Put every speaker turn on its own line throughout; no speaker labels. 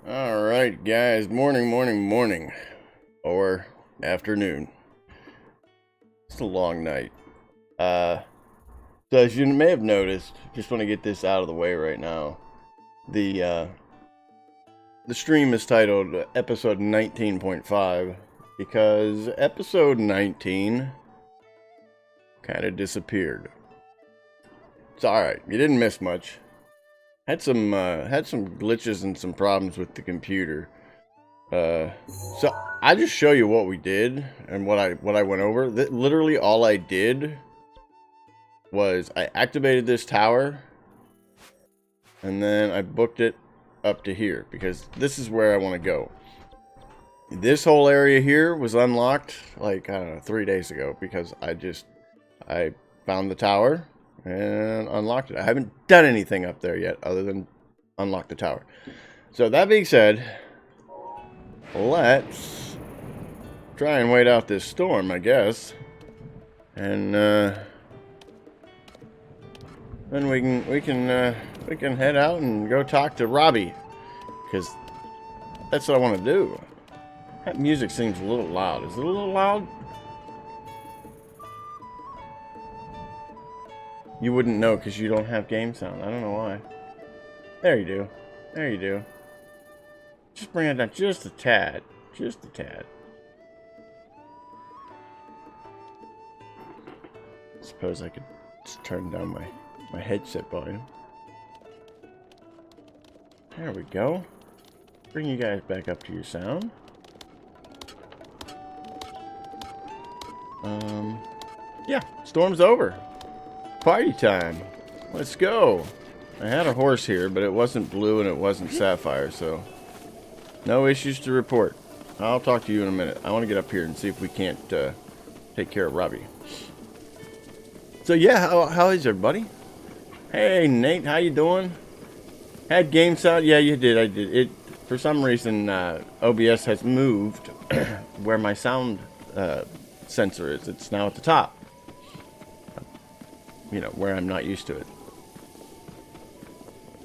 Alright, guys. Morning. Or afternoon. It's a long night. So as you may have noticed, just want to get this out of the way right now. The stream is titled episode 19.5 because episode 19 kind of disappeared. It's alright. You didn't miss much. Had some glitches and some problems with the computer. So I just show you what we did and what I went over. Literally all I did was I activated this tower and then I booked it up to here because this is where I want to go. This whole area here was unlocked like, I don't know, 3 days ago because I found the tower and unlocked it. I haven't done anything up there yet other than unlock the tower. So that being said, let's try and wait out this storm, I guess. And then we can head out and go talk to Robbie, because that's what I want to do. That music seems a little loud. Is it a little loud? You wouldn't know because you don't have game sound. I don't know why. There you do. There you do. Just bring it down just a tad. Just a tad. Suppose I could just turn down my headset volume. There we go. Bring you guys back up to your sound. Yeah, storm's over. Party time. Let's go. I had a horse here, but it wasn't blue and it wasn't sapphire, so no issues to report. I'll talk to you in a minute. I want to get up here and see if we can't take care of Robbie. So yeah, how is everybody? Hey Nate, how you doing? Had game sound? Yeah, you did. I did. It for some reason OBS has moved where my sound sensor is. It's now at the top. You know, where I'm not used to it.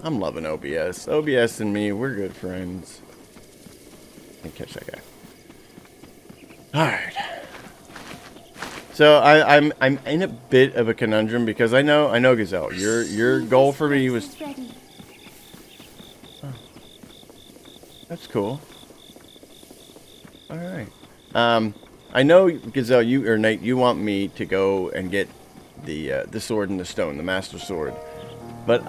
I'm loving OBS. OBS and me, we're good friends. Can't catch that guy. Alright. So I'm in a bit of a conundrum because I know Gazelle. Your goal for me was. Oh, that's cool. Alright. I know Gazelle, you or Nate, you want me to go and get the sword and the stone, the master sword. But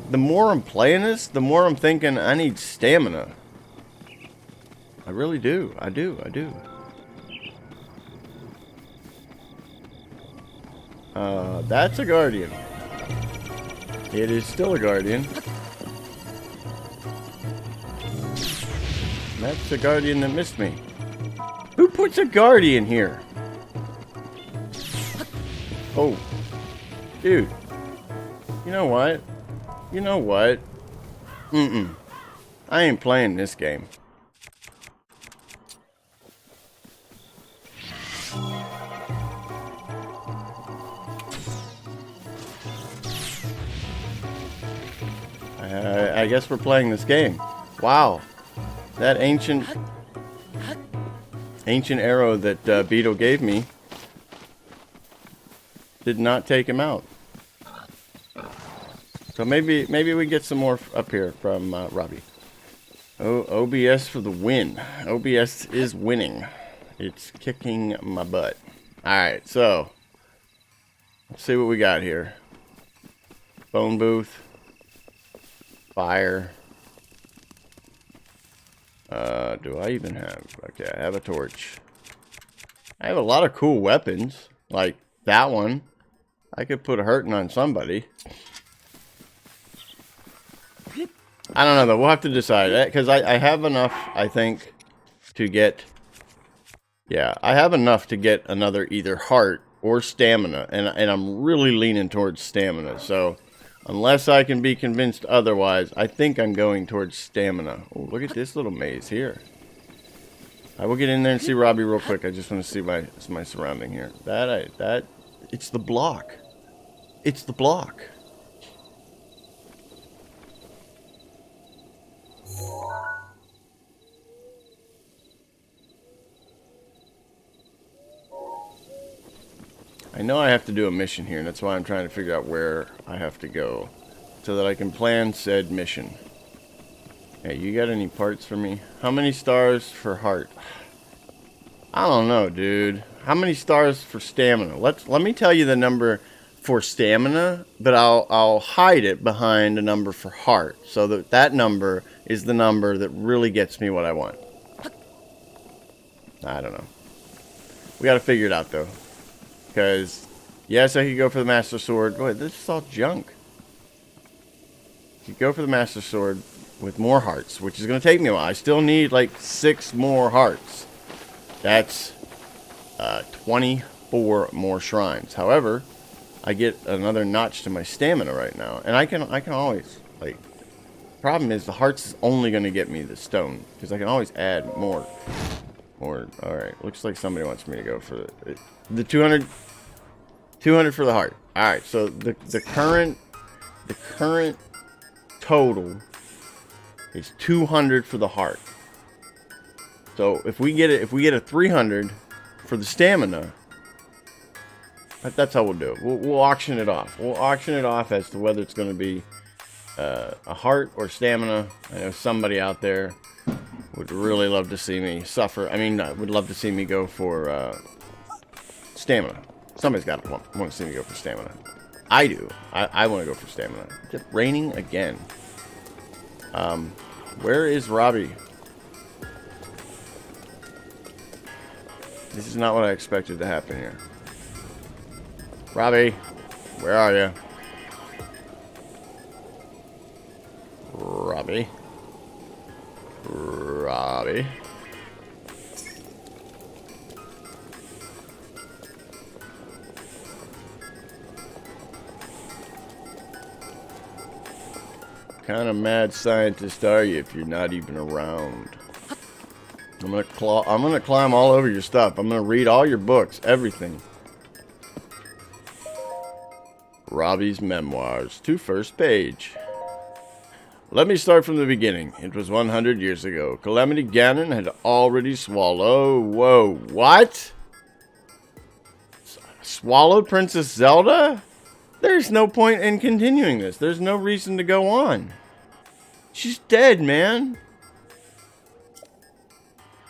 the more I'm playing this, the more I'm thinking I need stamina. I really do. I do. That's a guardian. It is still a guardian. That's a guardian that missed me. Who puts a guardian here? Oh. Dude. You know what? I ain't playing this game. I guess we're playing this game. Wow. That ancient arrow that Beetle gave me did not take him out. So maybe we get some more up here from Robbie. Oh, OBS for the win. OBS is winning. It's kicking my butt. Alright, so let's see what we got here. Phone booth. Fire. Do I even have... Okay, I have a torch. I have a lot of cool weapons. Like that one. I could put a hurting on somebody. I don't know though. We'll have to decide. Because I have enough, I think, to get... Yeah, I have enough to get another either heart or stamina. And I'm really leaning towards stamina. So, unless I can be convinced otherwise, I think I'm going towards stamina. Oh, look at this little maze here. I will get in there and see Robbie real quick. I just want to see my surrounding here. It's the block. It's the block. I know I have to do a mission here, and that's why I'm trying to figure out where I have to go, so that I can plan said mission. Hey, you got any parts for me? How many stars for heart? I don't know, dude. How many stars for stamina? Let me tell you the number for stamina, but I'll hide it behind a number for heart, so that number is the number that really gets me what I want. I don't know. We got to figure it out though, because yes, I could go for the Master Sword. Boy, this is all junk. You go for the Master Sword with more hearts, which is going to take me a while. I still need like 6 more hearts. That's 24 more shrines. However, I get another notch to my stamina right now, and I can always, like, problem is the hearts is only going to get me the stone, because I can always add more. All right, looks like somebody wants me to go for the 200 for the heart. All right, so the current total is 200 for the heart. So if we get a 300 for the stamina, that's how we'll do it. We'll auction it off. We'll auction it off as to whether it's going to be a heart or stamina. I know somebody out there would really love to see me suffer. I mean, would love to see me go for stamina. Somebody's got to want to see me go for stamina. I do. I want to go for stamina. It's raining again. Where is Robbie? This is not what I expected to happen here. Robbie, where are you? Robbie. Robbie. What kind of mad scientist are you if you're not even around? I'm gonna climb all over your stuff. I'm gonna read all your books, everything. Robbie's memoirs to first page. Let me start from the beginning. It was 100 years ago. Calamity Ganon had already swallowed... Whoa, what? Swallowed Princess Zelda? There's no point in continuing this. There's no reason to go on. She's dead, man.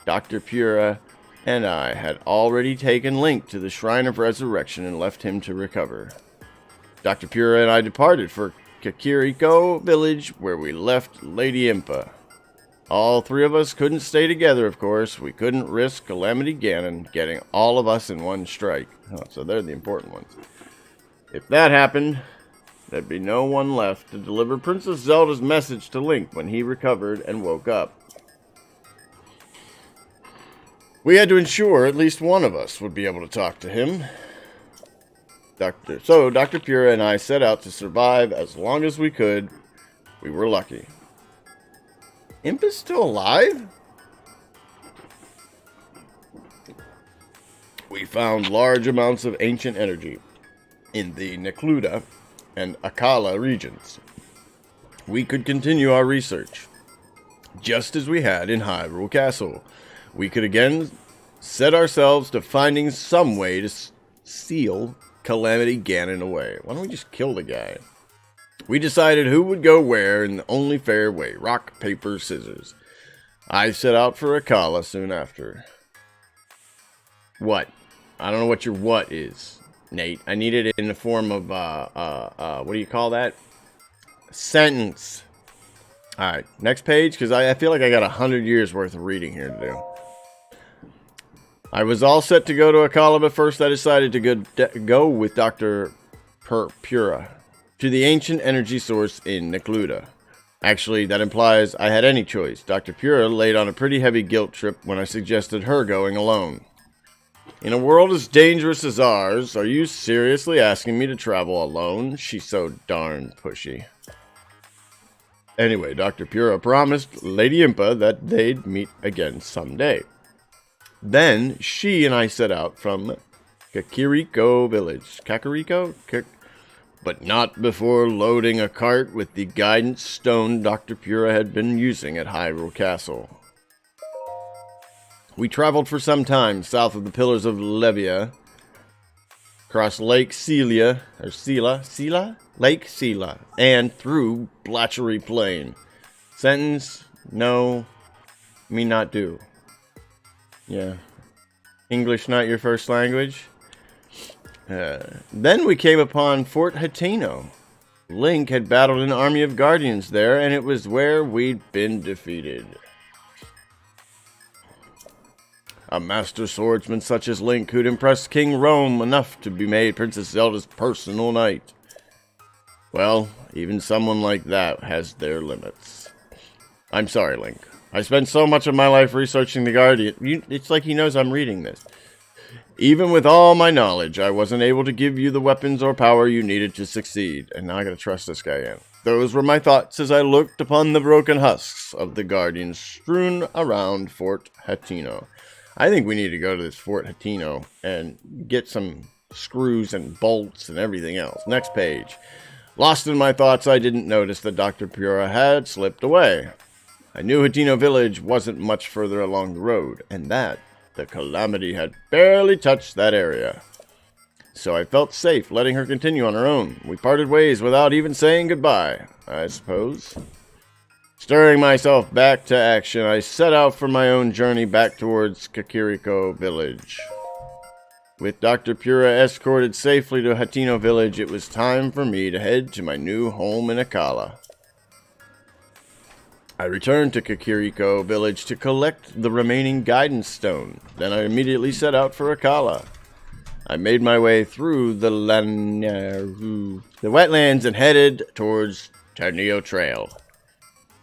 Dr. Pura and I had already taken Link to the Shrine of Resurrection and left him to recover. Dr. Pura and I departed for Kakariko Village, where we left Lady Impa. All 3 of us couldn't stay together, of course. We couldn't risk Calamity Ganon getting all of us in one strike. Oh, so they're the important ones. If that happened, there'd be no one left to deliver Princess Zelda's message to Link when he recovered and woke up. We had to ensure at least one of us would be able to talk to him. Dr. Pura and I set out to survive as long as we could. We were lucky. Impa's still alive? We found large amounts of ancient energy in the Necluda and Akala regions. We could continue our research, just as we had in Hyrule Castle. We could again set ourselves to finding some way to seal Calamity Ganon away. Why don't we just kill the guy? We decided who would go where in the only fair way. Rock, paper, scissors. I set out for Akala soon after. What? I don't know what your what is, Nate. I need it in the form of, what do you call that? Sentence. Alright, next page, because I feel like I got 100 years worth of reading here to do. I was all set to go to Akala, but first I decided to go with Dr. Pura to the ancient energy source in Necluda. Actually, that implies I had any choice. Dr. Pura laid on a pretty heavy guilt trip when I suggested her going alone. In a world as dangerous as ours, are you seriously asking me to travel alone? She's so darn pushy. Anyway, Dr. Pura promised Lady Impa that they'd meet again someday. Then, she and I set out from Kakariko Village. Kakariko? But not before loading a cart with the guidance stone Dr. Pura had been using at Hyrule Castle. We traveled for some time south of the Pillars of Levia. across Lake Celia, or Sela? Lake Sela, and through Blatchery Plain. Sentence, no, me not do. Yeah. English not your first language? Then we came upon Fort Hateno. Link had battled an army of guardians there, and it was where we'd been defeated. A master swordsman such as Link who'd impressed King Rome enough to be made Princess Zelda's personal knight. Well, even someone like that has their limits. I'm sorry, Link. I spent so much of my life researching the Guardian. It's like he knows I'm reading this. Even with all my knowledge, I wasn't able to give you the weapons or power you needed to succeed. And now I gotta trust this guy in. Those were my thoughts as I looked upon the broken husks of the Guardians strewn around Fort Hateno. I think we need to go to this Fort Hateno and get some screws and bolts and everything else. Next page. Lost in my thoughts, I didn't notice that Dr. Pura had slipped away. I knew Hateno Village wasn't much further along the road, and that the calamity had barely touched that area. So I felt safe letting her continue on her own. We parted ways without even saying goodbye, I suppose. Stirring myself back to action, I set out for my own journey back towards Kakariko Village. With Dr. Pura escorted safely to Hateno Village, it was time for me to head to my new home in Akala. I returned to Kakariko Village to collect the remaining guidance stone. Then I immediately set out for Akala. I made my way through the wetlands and headed towards Tarnio Trail.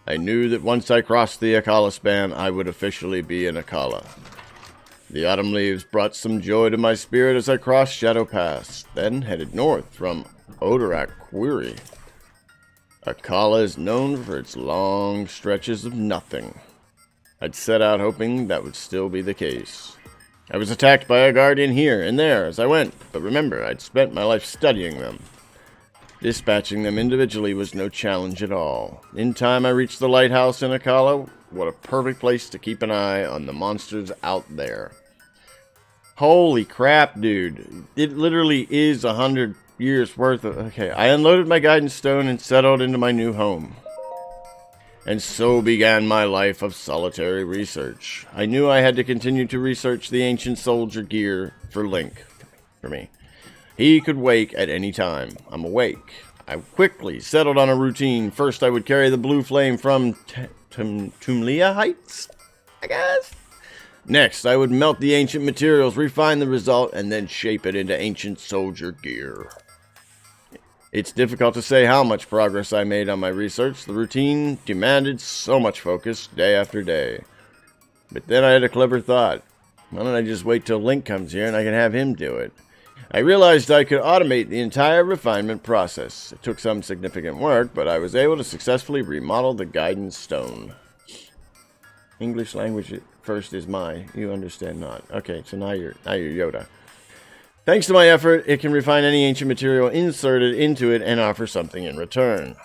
I knew that once I crossed the Akala span, I would officially be in Akala. The autumn leaves brought some joy to my spirit as I crossed Shadow Pass, then headed north from Odorak Quarry. Akala is known for its long stretches of nothing. I'd set out hoping that would still be the case. I was attacked by a guardian here and there as I went, but remember, I'd spent my life studying them. Dispatching them individually was no challenge at all. In time, I reached the lighthouse in Akala. What a perfect place to keep an eye on the monsters out there. Holy crap, dude. It literally is 100 years worth of... Okay, I unloaded my guidance stone and settled into my new home. And so began my life of solitary research. I knew I had to continue to research the ancient soldier gear for Link. For me. He could wake at any time. I'm awake. I quickly settled on a routine. First, I would carry the blue flame from Tumlia Heights, I guess. Next, I would melt the ancient materials, refine the result, and then shape it into ancient soldier gear. It's difficult to say how much progress I made on my research. The routine demanded so much focus day after day. But then I had a clever thought. Why don't I just wait till Link comes here and I can have him do it? I realized I could automate the entire refinement process. It took some significant work, but I was able to successfully remodel the guidance stone. English language at first is you understand not. Okay, so now you're Yoda. Thanks to my effort, it can refine any ancient material inserted into it and offer something in return.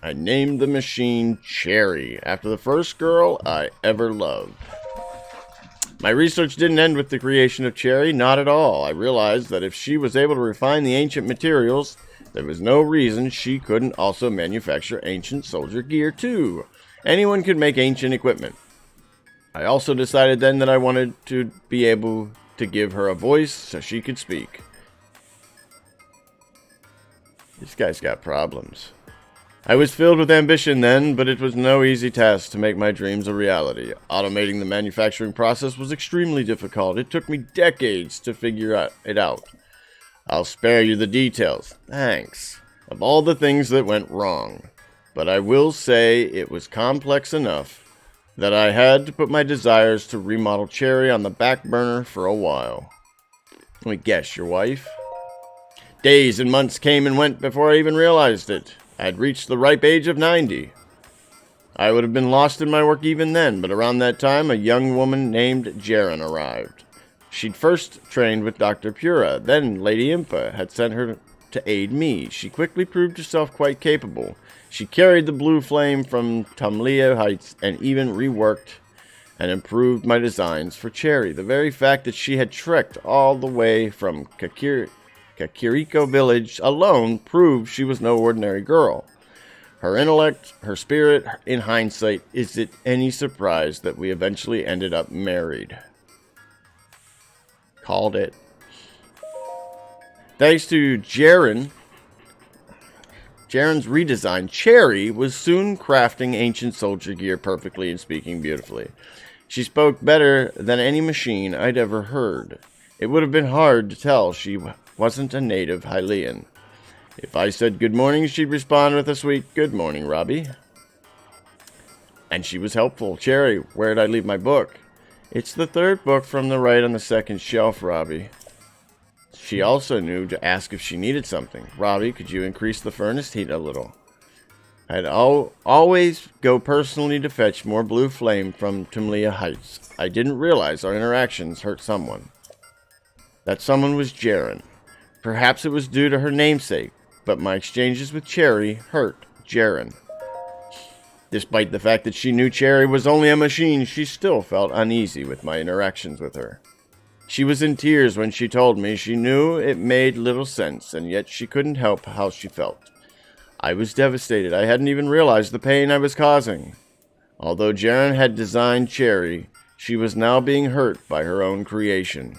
I named the machine Cherry, after the first girl I ever loved. My research didn't end with the creation of Cherry, not at all. I realized that if she was able to refine the ancient materials, there was no reason she couldn't also manufacture ancient soldier gear too. Anyone could make ancient equipment. I also decided then that I wanted to be able to give her a voice so she could speak. This guy's got problems. I was filled with ambition then, but it was no easy task to make my dreams a reality. Automating the manufacturing process was extremely difficult. It took me decades to figure it out. I'll spare you the details, thanks, of all the things that went wrong. But I will say it was complex enough that I had to put my desires to remodel Cherry on the back burner for a while. Let me guess, your wife? Days and months came and went before I even realized it. I had reached the ripe age of 90. I would have been lost in my work even then, but around that time, a young woman named Jaren arrived. She'd first trained with Dr. Pura, then Lady Impa had sent her to aid me. She quickly proved herself quite capable. She carried the blue flame from Tumlia Heights and even reworked and improved my designs for Cherry. The very fact that she had trekked all the way from Kakariko village alone proved she was no ordinary girl. Her intellect, her spirit, in hindsight, is it any surprise that we eventually ended up married? Called it. Thanks to Jaren's redesign, Cherry was soon crafting ancient soldier gear perfectly and speaking beautifully. She spoke better than any machine I'd ever heard. It would have been hard to tell she wasn't a native Hylian. If I said good morning, she'd respond with a sweet, good morning, Robbie. And she was helpful. Cherry, where'd I leave my book? It's the third book from the right on the second shelf, Robbie. She also knew to ask if she needed something. Robbie, could you increase the furnace heat a little? I'd always go personally to fetch more blue flame from Tumlia Heights. I didn't realize our interactions hurt someone. That someone was Jaren. Perhaps it was due to her namesake, but my exchanges with Cherry hurt Jaren. Despite the fact that she knew Cherry was only a machine, she still felt uneasy with my interactions with her. She was in tears when she told me she knew it made little sense, and yet she couldn't help how she felt. I was devastated. I hadn't even realized the pain I was causing. Although Jaren had designed Cherry, she was now being hurt by her own creation.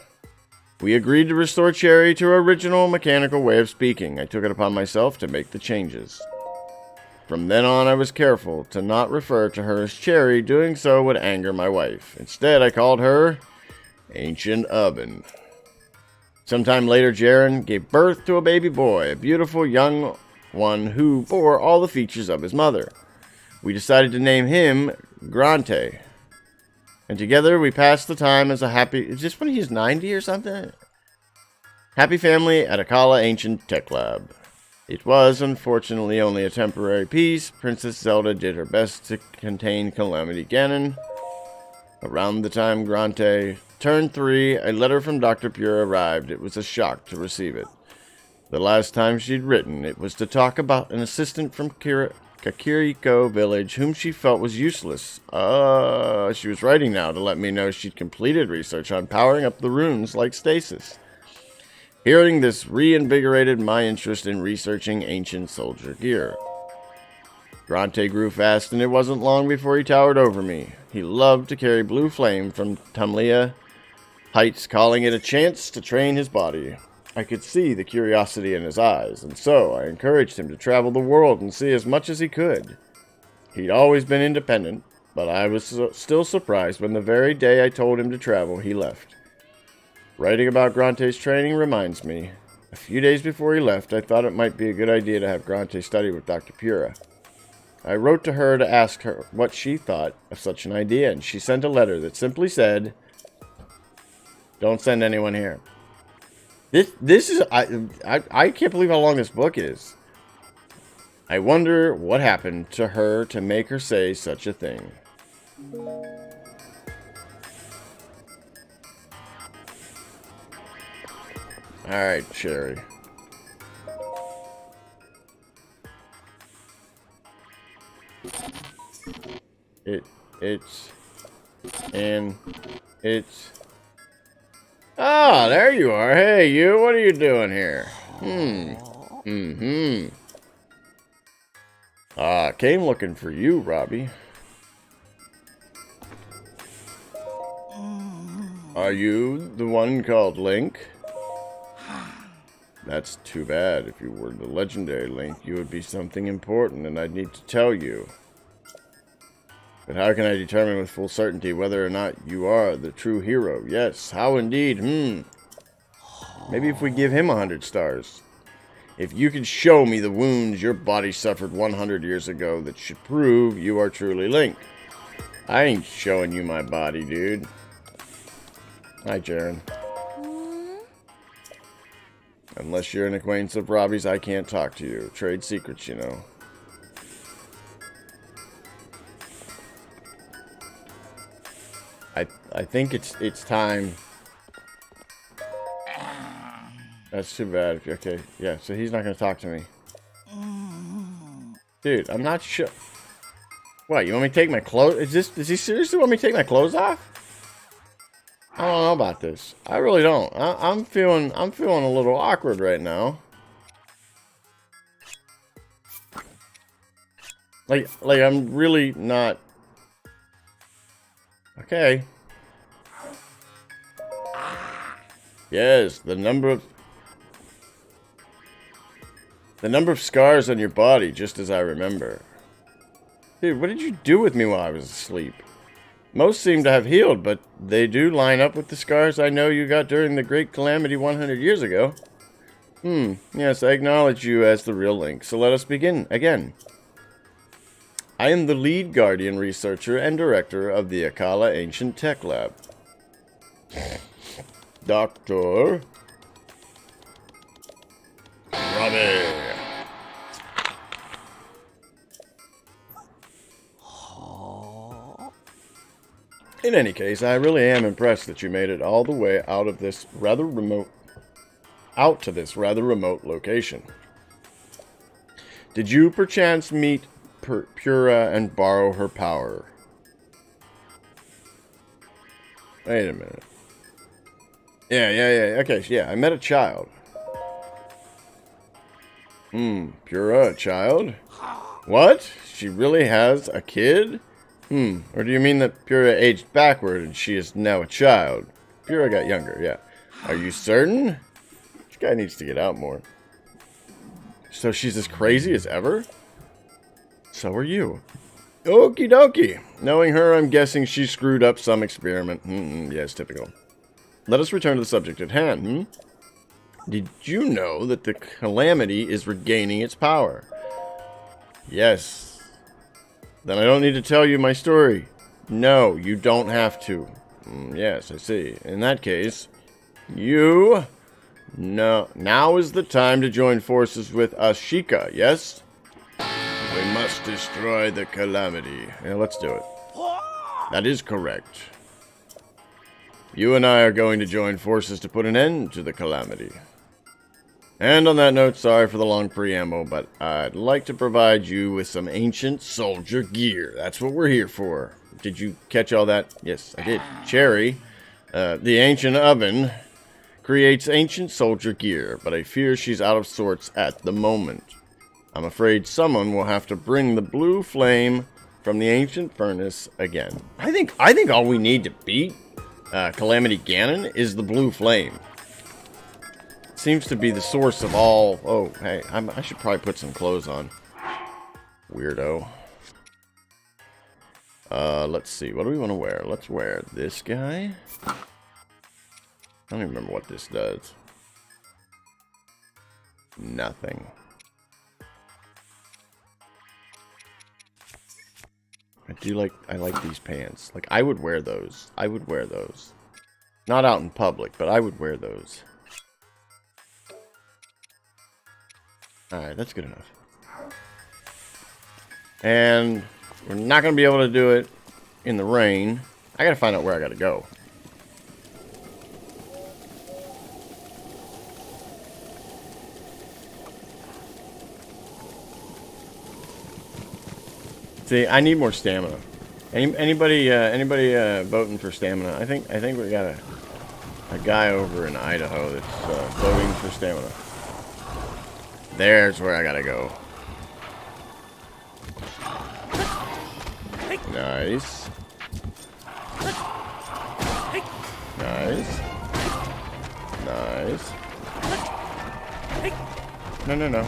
We agreed to restore Cherry to her original mechanical way of speaking. I took it upon myself to make the changes. From then on, I was careful to not refer to her as Cherry. Doing so would anger my wife. Instead, I called her Ancient Oven. Sometime later, Jaren gave birth to a baby boy, a beautiful young one who bore all the features of his mother. We decided to name him Grante. And together we passed the time as a happy... Is this when he's 90 or something? Happy family at Akala Ancient Tech Lab. It was, unfortunately, only a temporary peace. Princess Zelda did her best to contain Calamity Ganon. Around the time Grante turned 3, a letter from Dr. Pure arrived. It was a shock to receive it. The last time she'd written, it was to talk about an assistant from Kakariko village whom she felt was useless. She was writing now to let me know she'd completed research on powering up the runes like stasis. Hearing this reinvigorated my interest in researching ancient soldier gear. Grante grew fast, and it wasn't long before he towered over me. He loved to carry blue flame from Tumlia Heights, calling it a chance to train his body. I could see the curiosity in his eyes, and so I encouraged him to travel the world and see as much as he could. He'd always been independent, but I was still surprised when the very day I told him to travel, he left. Writing about Grante's training reminds me. A few days before he left, I thought it might be a good idea to have Grante study with Dr. Pura. I wrote to her to ask her what she thought of such an idea, and she sent a letter that simply said, "Don't send anyone here." This is... I can't believe how long this book is. I wonder what happened to her to make her say such a thing. Alright, Cherry. It's... Ah, there you are. Hey, you, what are you doing here? Came looking for you, Robbie. Are you the one called Link? That's too bad. If you were the legendary Link, you would be something important, and I'd need to tell you. But how can I determine with full certainty whether or not you are the true hero? Yes, how indeed? Maybe if we give him 100 stars. If you could show me the wounds your body suffered 100 years ago that should prove you are truly Link. I ain't showing you my body, dude. Hi, Jaren. Unless you're an acquaintance of Robbie's, I can't talk to you. Trade secrets, you know. I think it's time. That's too bad. Okay, yeah, so he's not going to talk to me. Dude, I'm not sure. What, you want me to take my clothes? Does he seriously want me to take my clothes off? I don't know about this. I really don't. I'm feeling a little awkward right now. Like I'm really not. Okay. Yes, the number of scars on your body, just as I remember. Dude, what did you do with me while I was asleep? Most seem to have healed, but they do line up with the scars I know you got during the Great Calamity 100 years ago. Yes, I acknowledge you as the real Link, so let us begin again. I am the lead guardian researcher and director of the Akala Ancient Tech Lab. Dr. Robbie. In any case, I really am impressed that you made it all the way out to this rather remote location. Did you perchance meet Pura and borrow her power? Wait a minute. Yeah. Okay, yeah, I met a child. Pura, a child? What? She really has a kid? Or do you mean that Pura aged backward and she is now a child? Pura got younger, yeah. Are you certain? This guy needs to get out more. So she's as crazy as ever? So are you. Okie dokie. Knowing her, I'm guessing she screwed up some experiment. Yes, typical. Let us return to the subject at hand, Did you know that the Calamity is regaining its power? Yes. Then I don't need to tell you my story. No, you don't have to. Yes, I see. In that case, now is the time to join forces with Ashika, yes? We must destroy the Calamity. Yeah, let's do it. That is correct. You and I are going to join forces to put an end to the Calamity. And on that note, sorry for the long preamble, but I'd like to provide you with some ancient soldier gear. That's what we're here for. Did you catch all that? Yes, I did. Cherry, the ancient oven, creates ancient soldier gear, but I fear she's out of sorts at the moment. I'm afraid someone will have to bring the blue flame from the ancient furnace again. I think all we need to beat Calamity Ganon is the blue flame. Seems to be the source of all... Oh, hey, I should probably put some clothes on. Weirdo. Let's see. What do we want to wear? Let's wear this guy. I don't even remember what this does. Nothing. I like these pants. Like, I would wear those. I would wear those. Not out in public, but I would wear those. Alright, that's good enough. And we're not going to be able to do it in the rain. I got to find out where I got to go. See, I need more stamina. Anybody voting for stamina? I think we got a guy over in Idaho that's voting for stamina. There's where I gotta go. Nice. Nice. Nice. No.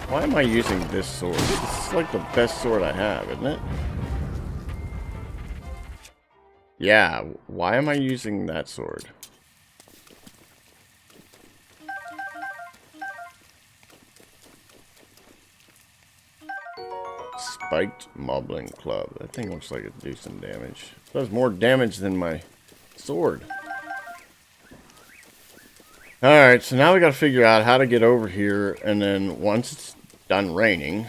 Why am I using this sword? This is like the best sword I have, isn't it? Yeah, why am I using that sword? Spiked Moblin Club. That thing looks like it'd do some damage. It does more damage than my sword. Alright, so now we gotta figure out how to get over here, and then once it's done raining,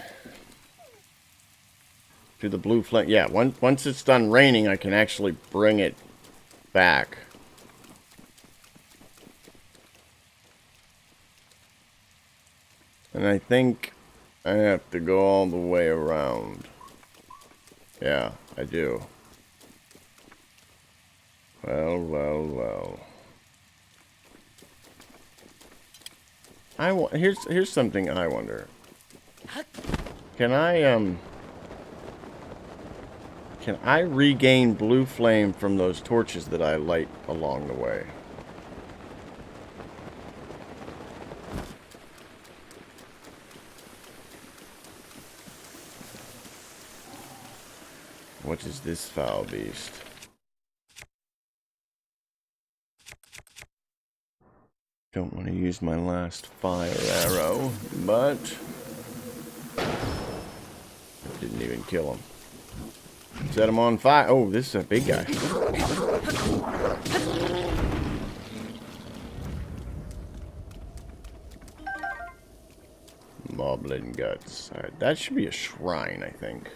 to the blue flame. Yeah, once it's done raining, I can actually bring it back. And I think I have to go all the way around. Yeah, I do. Well, well, well. Here's something I wonder. Can I regain blue flame from those torches that I light along the way? What is this foul beast? Don't want to use my last fire arrow, but I didn't even kill him. Set him on fire. Oh, this is a big guy. Moblin guts. Alright, that should be a shrine, I think.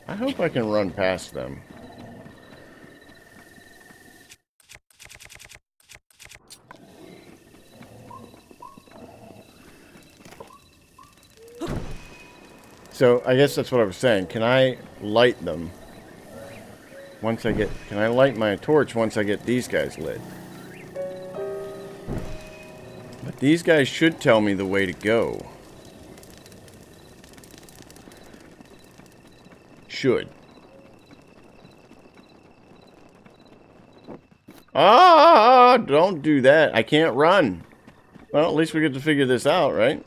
I hope I can run past them. So, I guess that's what I was saying. Can I light them once I get... Can I light my torch once I get these guys lit? But these guys should tell me the way to go. Should. Ah! Don't do that. I can't run. Well, at least we get to figure this out, right?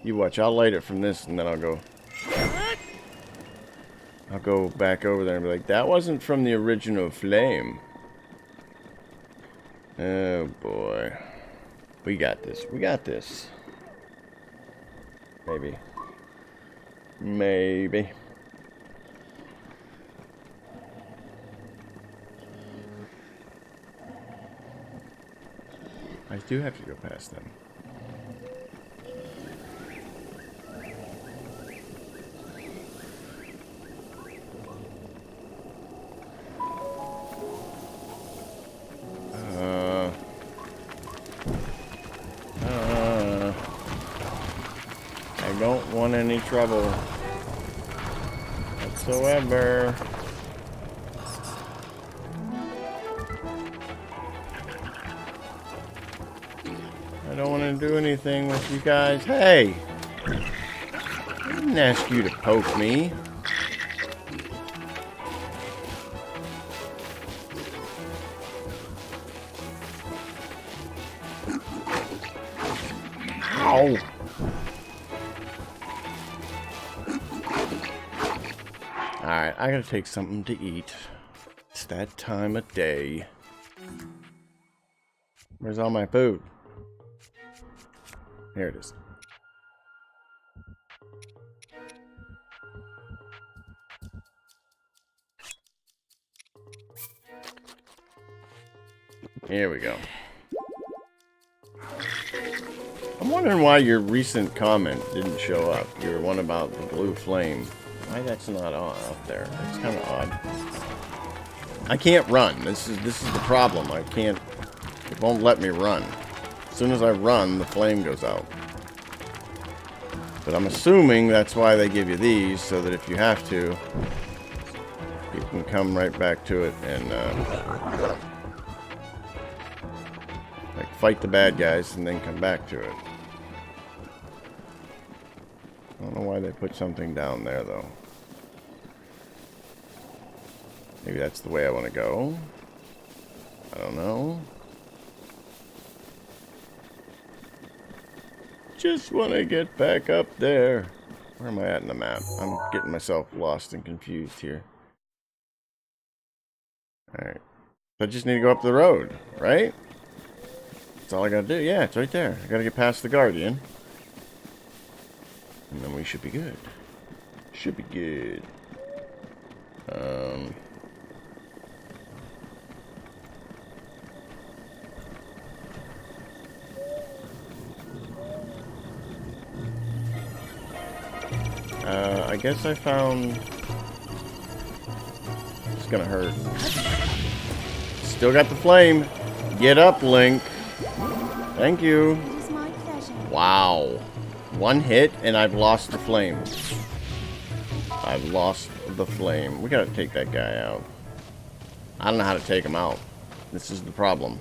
You watch. I'll light it from this, and then I'll go back over there and be like, that wasn't from the original flame. Oh, boy. We got this. We got this. Maybe. Maybe. I do have to go past them. I don't want any trouble whatsoever. I don't want to do anything with you guys. Hey! I didn't ask you to poke me. Ow! Alright, I gotta take something to eat. It's that time of day. Where's all my food? Here it is. Here we go. I'm wondering why your recent comment didn't show up. Your one about the blue flame. Why that's not out there? It's kind of odd. I can't run. This is the problem. I can't. It won't let me run. As soon as I run, the flame goes out. But I'm assuming that's why they give you these, so that if you have to, you can come right back to it and like fight the bad guys and then come back to it. I don't know why they put something down there, though. Maybe that's the way I want to go. I don't know. Just want to get back up there. Where am I at in the map? I'm getting myself lost and confused here. Alright. I just need to go up the road, right? That's all I gotta do. Yeah, it's right there. I gotta get past the Guardian. And then we should be good. Should be good. I guess I found... It's gonna hurt. Still got the flame. Get up, Link. Thank you.
It is my pleasure.
Wow. One hit and I've lost the flame. I've lost the flame. We gotta take that guy out. I don't know how to take him out. This is the problem.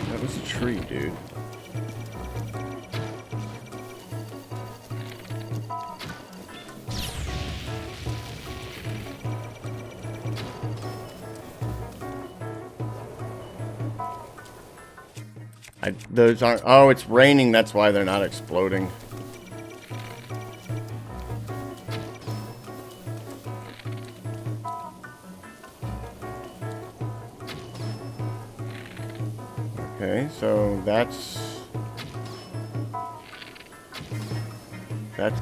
That was a tree, dude. Those aren't... Oh, it's raining. That's why they're not exploding. Okay, so that's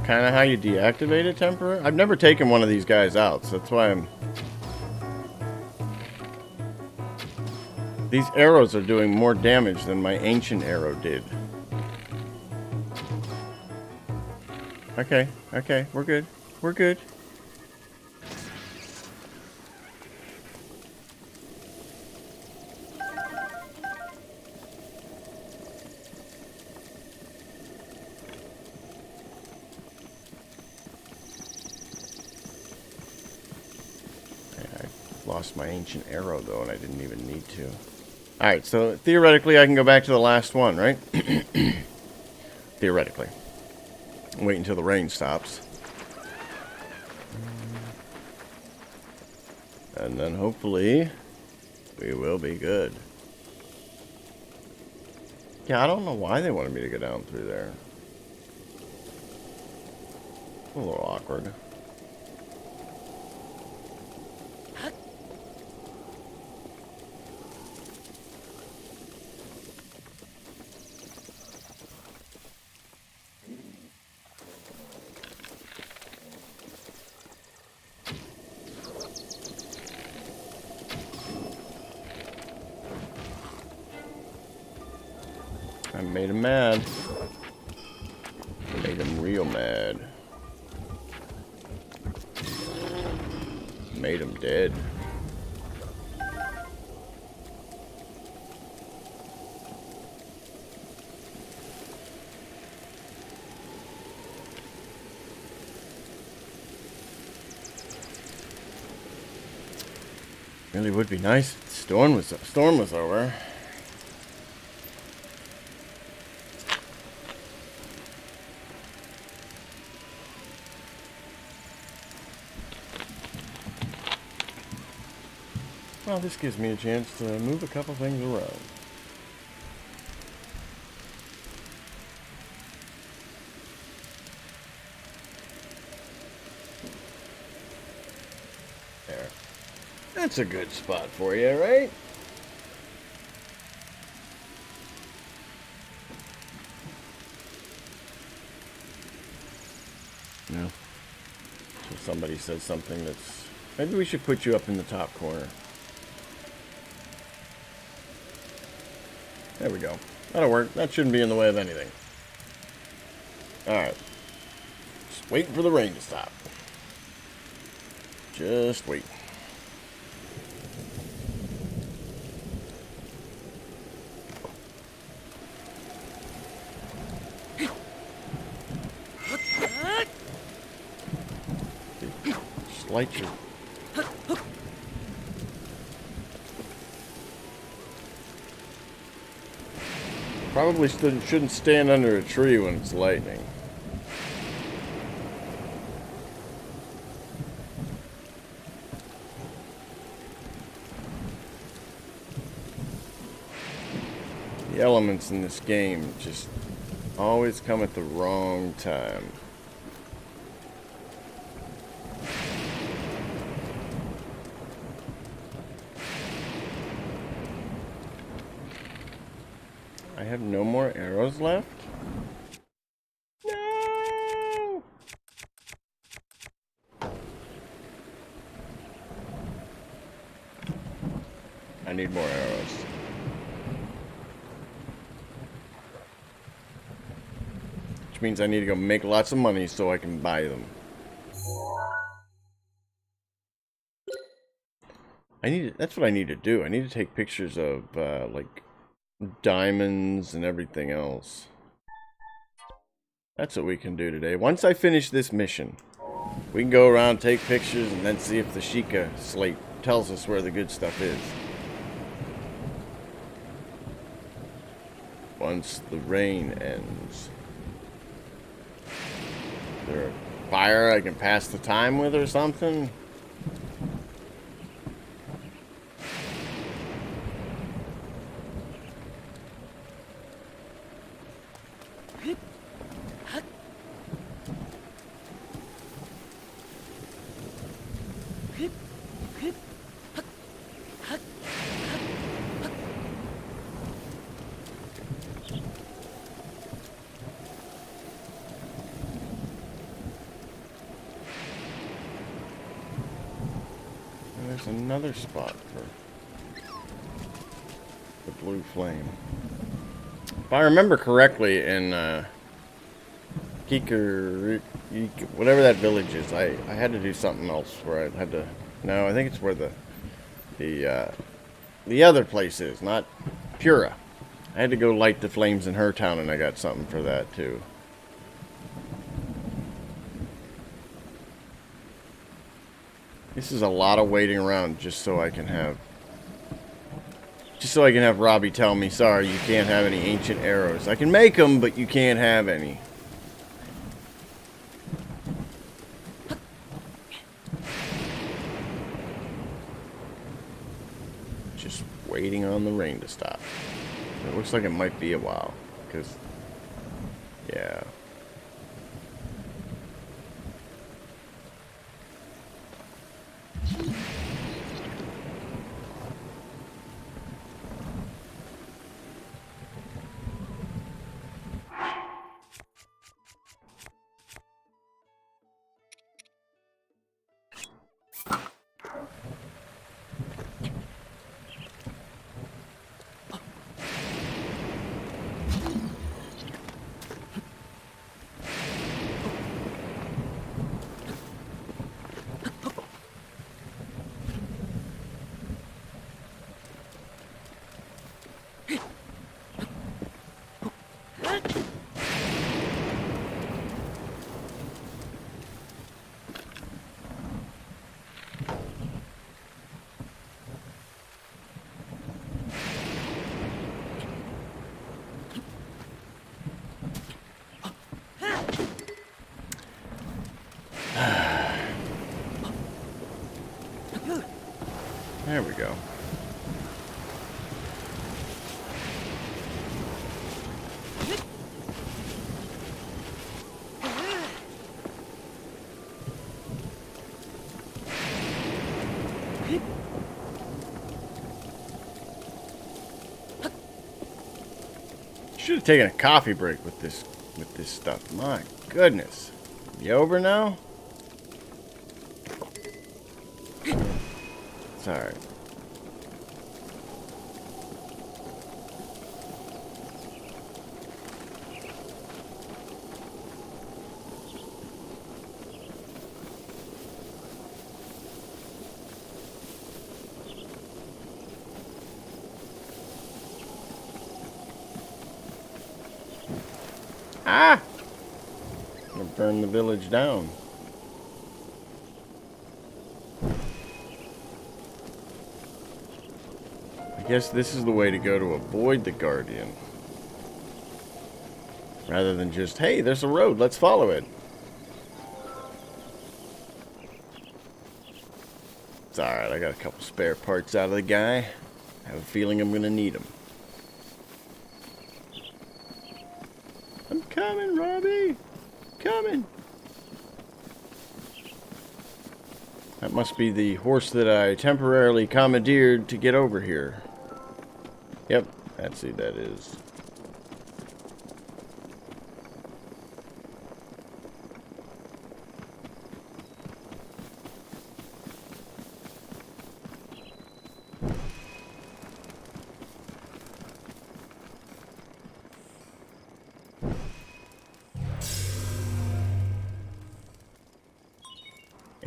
kind of how you deactivate a temporary. I've never taken one of these guys out, so that's why I'm... These arrows are doing more damage than my ancient arrow did. Okay, okay, we're good. We're good. I lost my ancient arrow though, and I didn't even need to. Alright, so theoretically I can go back to the last one, right? Theoretically. Wait until the rain stops. And then hopefully we will be good. Yeah, I don't know why they wanted me to go down through there. A little awkward. I made him mad. I made him real mad. Made him dead. Really would be nice if the storm was over. Well, this gives me a chance to move a couple things around. There. That's a good spot for you, right? No. So somebody says something that's... Maybe we should put you up in the top corner. There we go. That'll work. That shouldn't be in the way of anything. Alright. Just waiting for the rain to stop. Just wait. Just light your... Probably shouldn't stand under a tree when it's lightning. The elements in this game just always come at the wrong time. I have no more arrows left? No! I need more arrows. which means I need to go make lots of money so I can buy them. That's what I need to do. I need to take pictures of, like, diamonds and everything else. That's what we can do today. Once I finish this mission, we can go around, take pictures, and then see if the Sheikah slate tells us where the good stuff is. Once the rain ends. Is there a fire I can pass the time with or something? There's another spot for the blue flame. If I remember correctly, in Kikar, whatever that village is, I had to do something else where I had to. No, I think it's where the other place is, not Pura. I had to go light the flames in her town, and I got something for that too. This is a lot of waiting around just so I can have Robbie tell me, sorry, you can't have any ancient arrows. I can make them, but you can't have any. Just waiting on the rain to stop. It looks like it might be a while, because, yeah. There we go. Should have taken a coffee break with this stuff. My goodness. You over now? It's alright. Ah! I'm gonna burn the village down. I guess this is the way to go to avoid the Guardian. Rather than just, hey, there's a road, let's follow it. It's alright, I got a couple spare parts out of the guy. I have a feeling I'm gonna need them. I'm coming, Robbie! Coming! That must be the horse that I temporarily commandeered to get over here. Yep, that's who that is.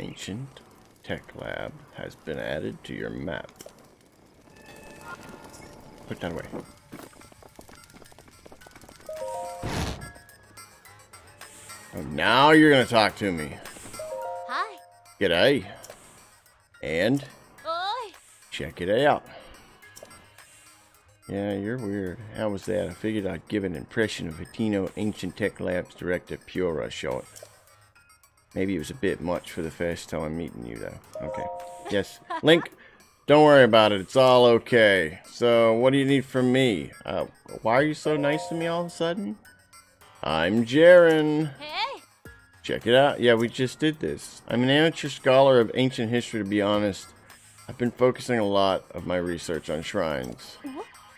ancient tech lab has been added to your map. Put that away. Oh, now you're gonna talk to me.
Hi.
G'day. And
Oi.
check it out. Yeah, you're weird. How was that? I figured I'd give an impression of Hatino Ancient Tech Labs Director Pura a shot. Maybe it was a bit much for the first time meeting you, though. Okay. Yes. Link, don't worry about it. It's all okay. So, what do you need from me? Why are you so nice to me all of a sudden? I'm Jaren.
Hey.
Check it out. Yeah, we just did this. I'm an amateur scholar of ancient history, to be honest. I've been focusing a lot of my research on shrines.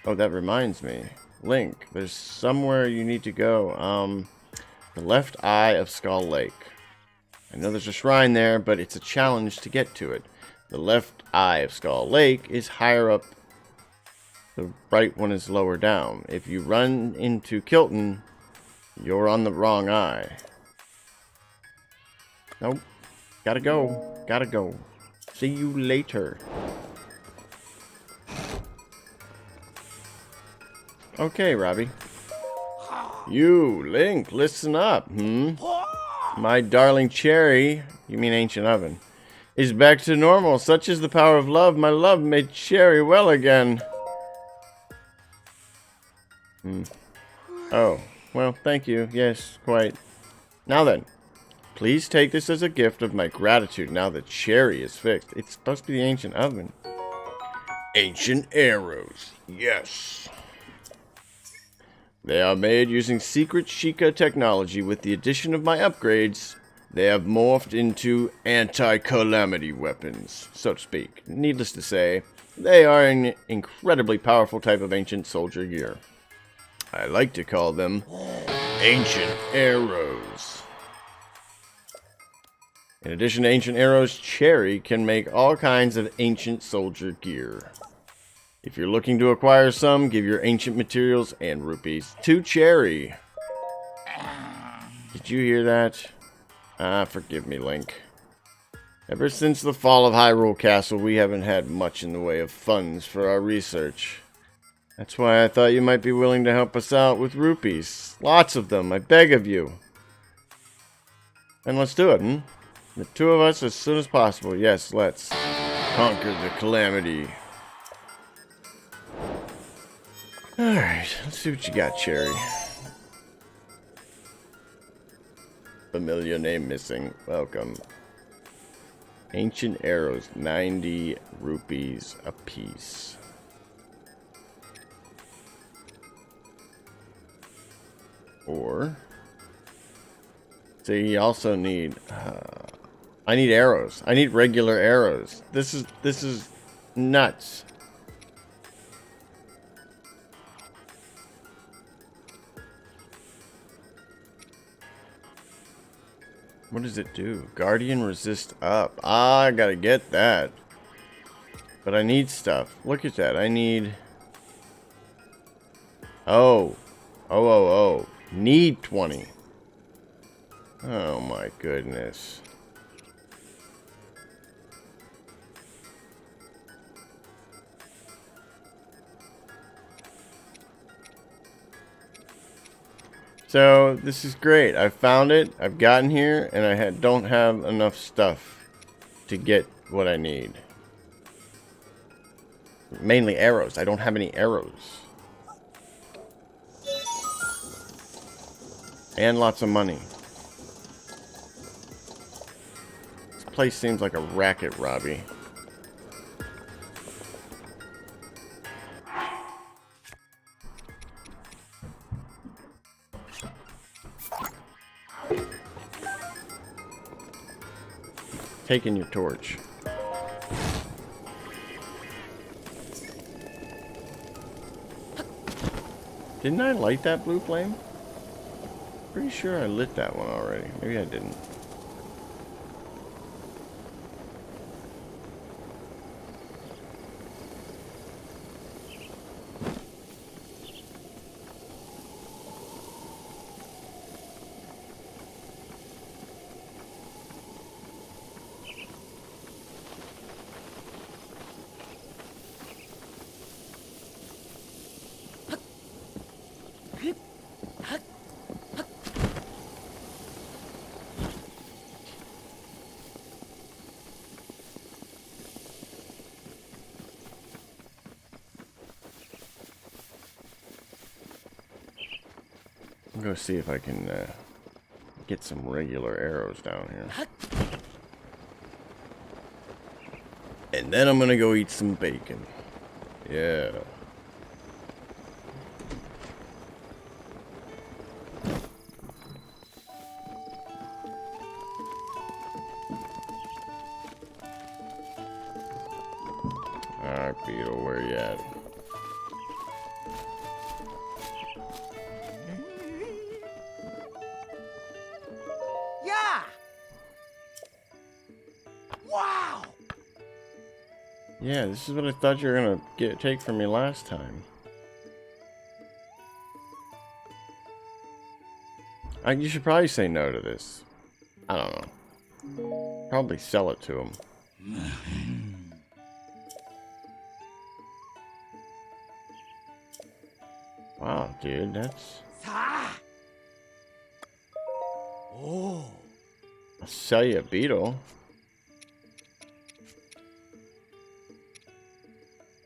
Oh, that reminds me. Link, there's somewhere you need to go. The left eye of Skull Lake. I know there's a shrine there, but it's a challenge to get to it. The left eye of Skull Lake is higher up. The right one is lower down. If you run into Kilton, you're on the wrong eye. Nope. Gotta go. Gotta go. See you later. Okay, Robbie. You, Link, listen up, My darling Cherry, you mean Ancient Oven, is back to normal. Such is the power of love. My love made Cherry well again. Oh, well, thank you. Yes, quite. Now then, please take this as a gift of my gratitude now that Cherry is fixed. It's supposed to be the Ancient Oven. Ancient arrows. Yes. They are made using secret Sheikah technology. With the addition of my upgrades, they have morphed into anti-calamity weapons, so to speak. Needless to say, they are an incredibly powerful type of ancient soldier gear. I like to call them ancient arrows. In addition to ancient arrows, Cherry can make all kinds of ancient soldier gear. If you're looking to acquire some, give your ancient materials and rupees to Cherry. Did you hear that? Forgive me, Link. Ever since the fall of Hyrule Castle, we haven't had much in the way of funds for our research. That's why I thought you might be willing to help us out with rupees. Lots of them, I beg of you. And let's do it, The two of us as soon as possible. Yes, let's conquer the calamity. Alright, let's see what you got, Cherry. Familiar name missing. Welcome. Ancient arrows, 90 rupees a piece. Or, so you also need, I need arrows. I need regular arrows. This is nuts. What does it do? Guardian resist up. Ah, I gotta get that. But I need stuff. Look at that. I need... Oh. Need 20. Oh my goodness. So, this is great. I found it, I've gotten here, and I don't have enough stuff to get what I need. Mainly arrows. I don't have any arrows. And lots of money. This place seems like a racket, Robbie. Taking your torch. Didn't I light that blue flame? Pretty sure I lit that one already. Maybe I didn't. I'll go see if I can get some regular arrows down here. And then I'm gonna go eat some bacon. Yeah. Alright, Beetle, where you at?
Yeah. Wow.
Yeah, this is what I thought you were gonna take from me last time. You should probably say no to this. I don't know. Probably sell it to him. Wow, dude, that's...
Oh.
I'll sell you a beetle.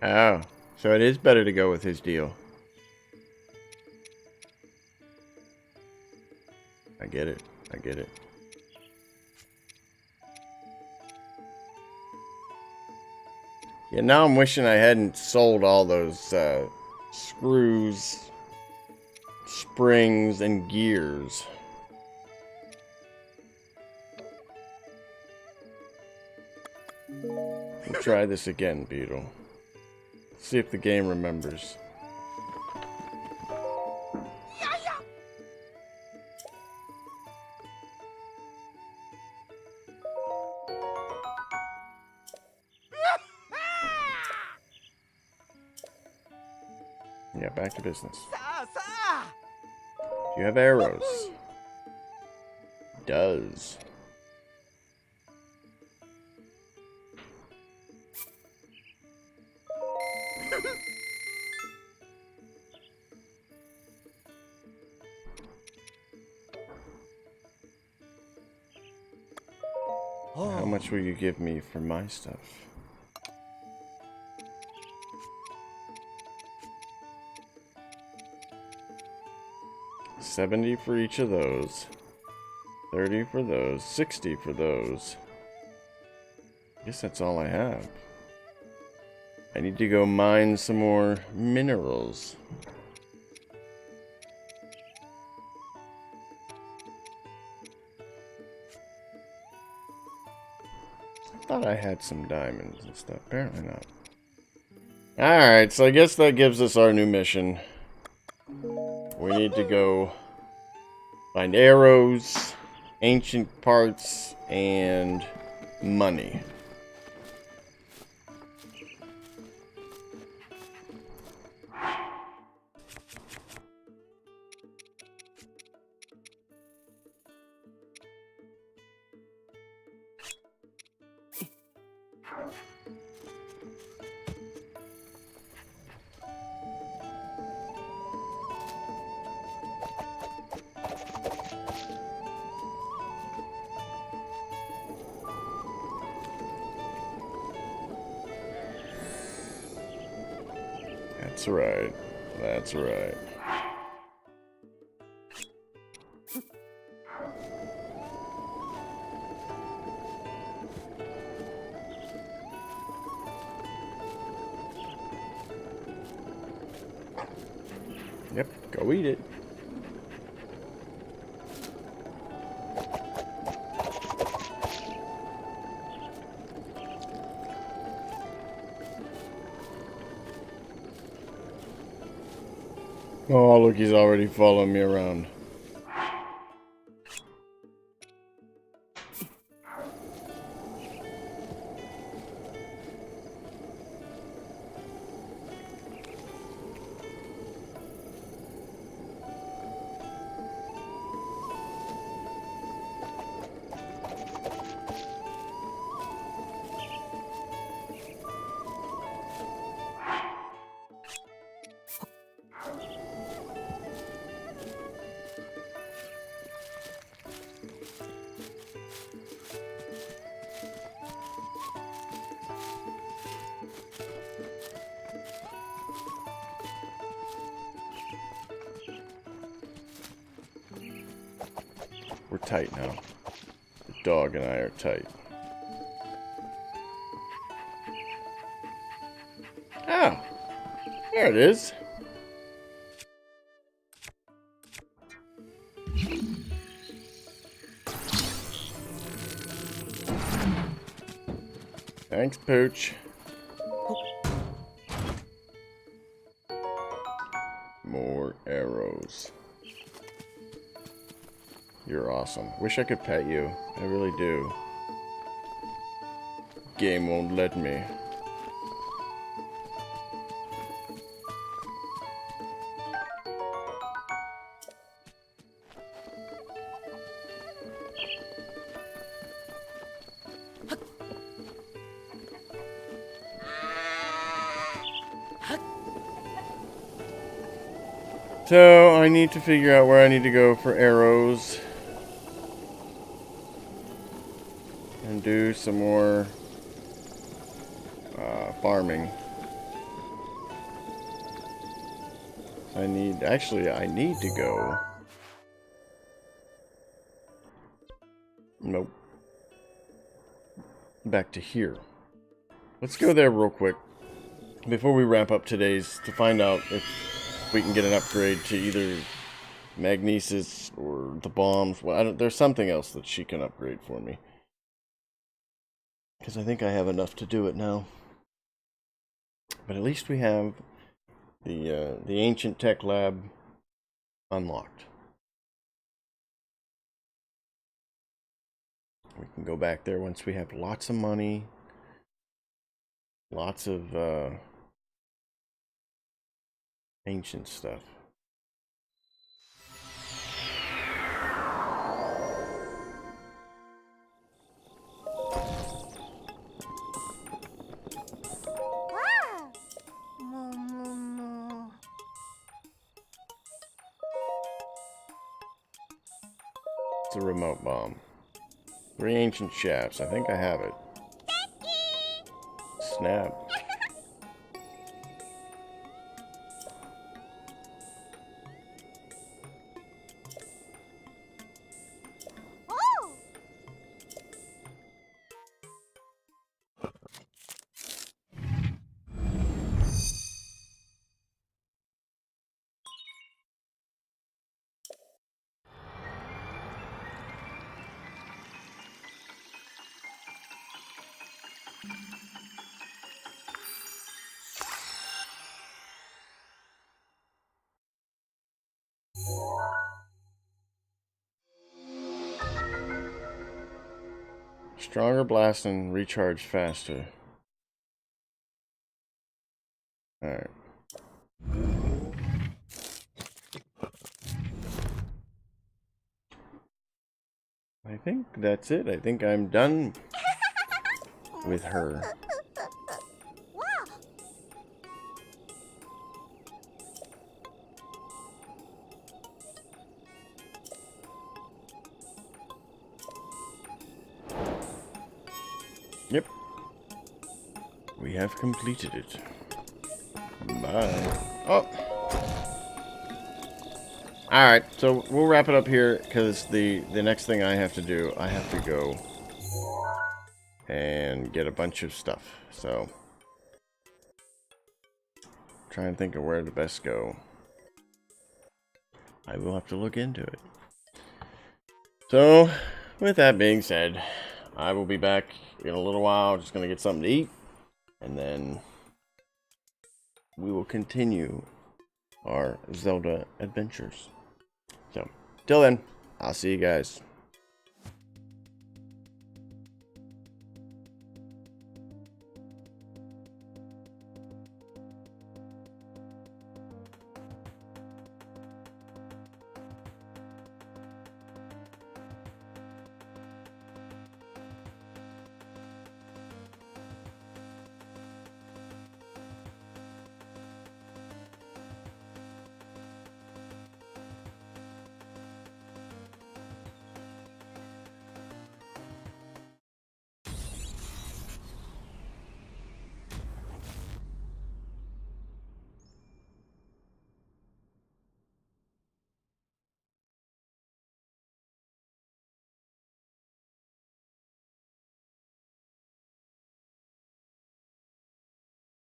Oh, so it is better to go with his deal. I get it. I get it. Yeah, now I'm wishing I hadn't sold all those screws, springs, and gears. We'll try this again, Beetle. See if the game remembers. Yeah, back to business. Do you have arrows? Does. How much will you give me for my stuff? $70 for each of those. 30 for those. 60 for those. I guess that's all I have. I need to go mine some more minerals. I thought I had some diamonds and stuff. Apparently not. Alright, so I guess that gives us our new mission. We need to go find arrows, ancient parts, and money. That's right. That's right. Yep, go eat it. Oh, look, he's already following me around. We're tight now. The dog and I are tight. Ah! There it is. Thanks, Pooch. More arrows. You're awesome. Wish I could pet you. I really do. Game won't let me. So, I need to figure out where I need to go for arrows. And do some more farming. I need to go. Nope. Back to here. Let's go there real quick before we wrap up today's to find out if we can get an upgrade to either magnesis or the bombs. Well, there's something else that she can upgrade for me. Because I think I have enough to do it now. But at least we have the ancient tech lab unlocked. We can go back there once we have lots of money. Lots of ancient stuff.
Wow. Moo, moo, moo.
It's a remote bomb. 3 ancient shafts. I think I have it. Snap.
Oh.
Stronger blast and recharge faster. Alright. I think that's it. I think I'm done with her.
Wow.
Yep. We have completed it. Bye. Oh! Alright, so we'll wrap it up here, because the next thing I have to do, I have to go and get a bunch of stuff. So, try and think of where to best go. I will have to look into it. So, with that being said, I will be back in a little while. Just going to get something to eat. And then we will continue our Zelda adventures. So, till then, I'll see you guys.